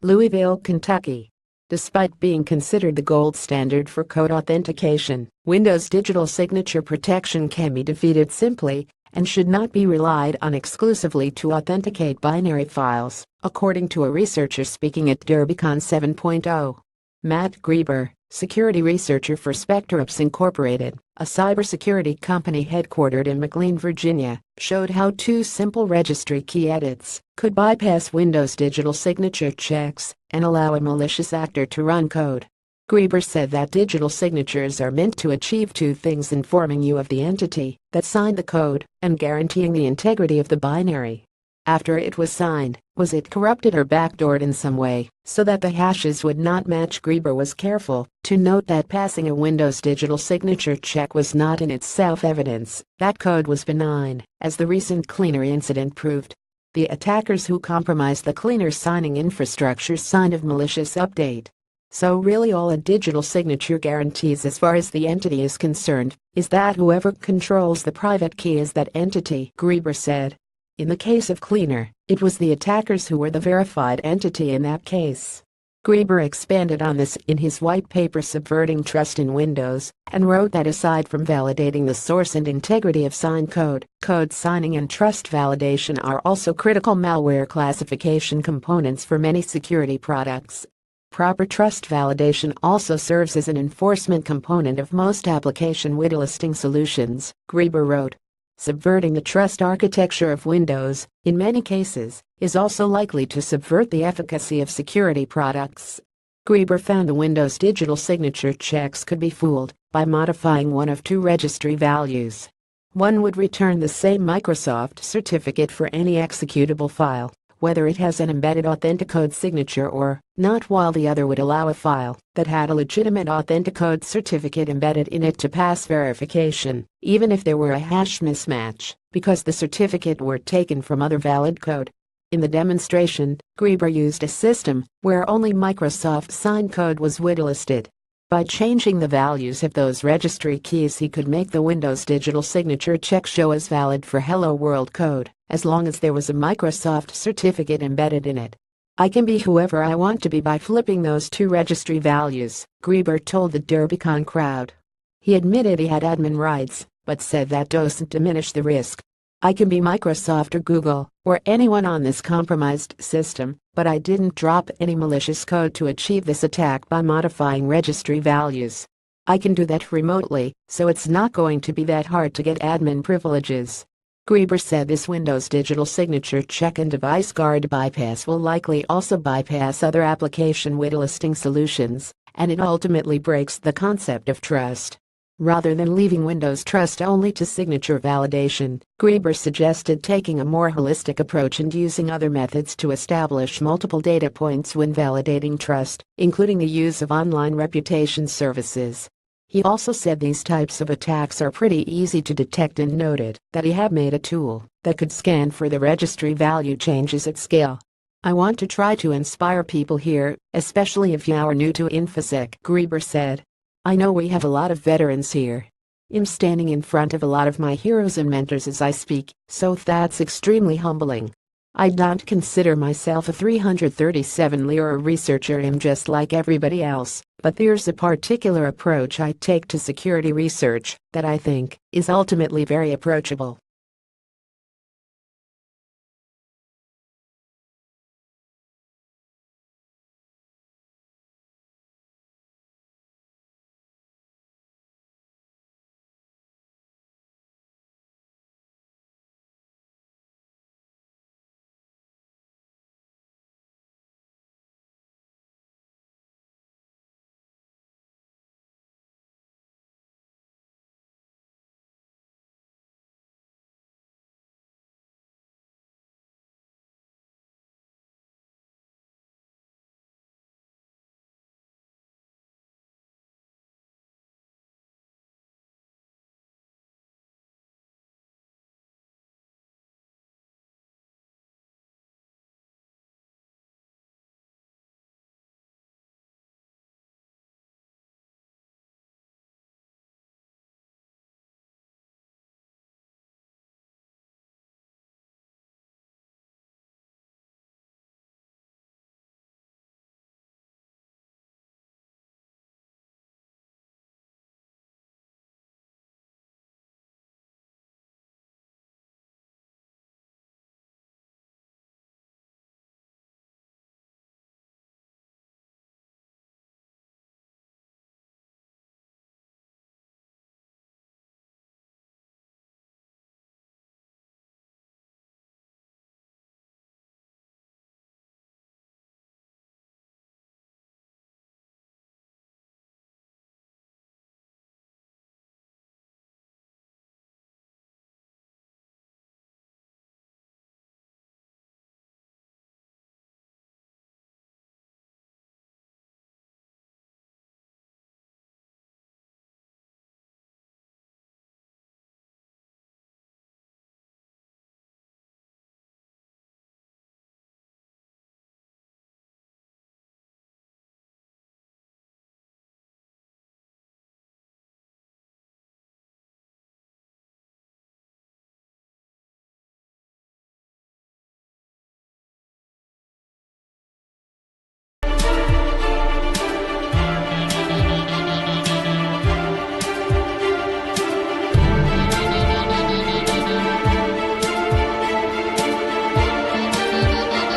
Louisville, Kentucky. Despite being considered the gold standard for code authentication, Windows digital signature protection can be defeated simply and should not be relied on exclusively to authenticate binary files, according to a researcher speaking at DerbyCon 7.0. Matt Grieber, security researcher for SpecterOps Incorporated, a cybersecurity company headquartered in McLean, Virginia, showed how two simple registry key edits could bypass Windows digital signature checks and allow a malicious actor to run code. Grieber said that digital signatures are meant to achieve two things: informing you of the entity that signed the code and guaranteeing the integrity of the binary. After it was signed, was it corrupted or backdoored in some way so that the hashes would not match? Grieber was careful to note that passing a Windows digital signature check was not in itself evidence that code was benign, as the recent Cleaner incident proved. The attackers who compromised the Cleaner signing infrastructure sign of malicious update. So really all a digital signature guarantees as far as the entity is concerned is that whoever controls the private key is that entity, Grieber said. In the case of Cleaner, it was the attackers who were the verified entity in that case. Grieber expanded on this in his white paper Subverting Trust in Windows, and wrote that aside from validating the source and integrity of signed code, code signing and trust validation are also critical malware classification components for many security products. Proper trust validation also serves as an enforcement component of most application whitelisting solutions, Grieber wrote. Subverting the trust architecture of Windows, in many cases, is also likely to subvert the efficacy of security products. Grieber found the Windows digital signature checks could be fooled by modifying one of two registry values. One would return the same Microsoft certificate for any executable file, whether it has an embedded authenticode signature or not, while the other would allow a file that had a legitimate authenticode certificate embedded in it to pass verification, even if there were a hash mismatch, because the certificate were taken from other valid code. In the demonstration, Grieber used a system where only Microsoft signed code was whitelisted. By changing the values of those registry keys, he could make the Windows digital signature check show as valid for Hello World code, as long as there was a Microsoft certificate embedded in it. I can be whoever I want to be by flipping those two registry values, Grieber told the DerbyCon crowd. He admitted he had admin rights, but said that doesn't diminish the risk. I can be Microsoft or Google, or anyone on this compromised system, but I didn't drop any malicious code to achieve this attack by modifying registry values. I can do that remotely, so it's not going to be that hard to get admin privileges. Grieber said this Windows digital signature check and device guard bypass will likely also bypass other application whitelisting solutions, and it ultimately breaks the concept of trust. Rather than leaving Windows trust only to signature validation, Grieber suggested taking a more holistic approach and using other methods to establish multiple data points when validating trust, including the use of online reputation services. He also said these types of attacks are pretty easy to detect and noted that he had made a tool that could scan for the registry value changes at scale. I want to try to inspire people here, especially if you are new to InfoSec, Grieber said. I know we have a lot of veterans here. I'm standing in front of a lot of my heroes and mentors as I speak, so that's extremely humbling. I don't consider myself a 337 lira researcher. I'm just like everybody else, but there's a particular approach I take to security research that I think is ultimately very approachable.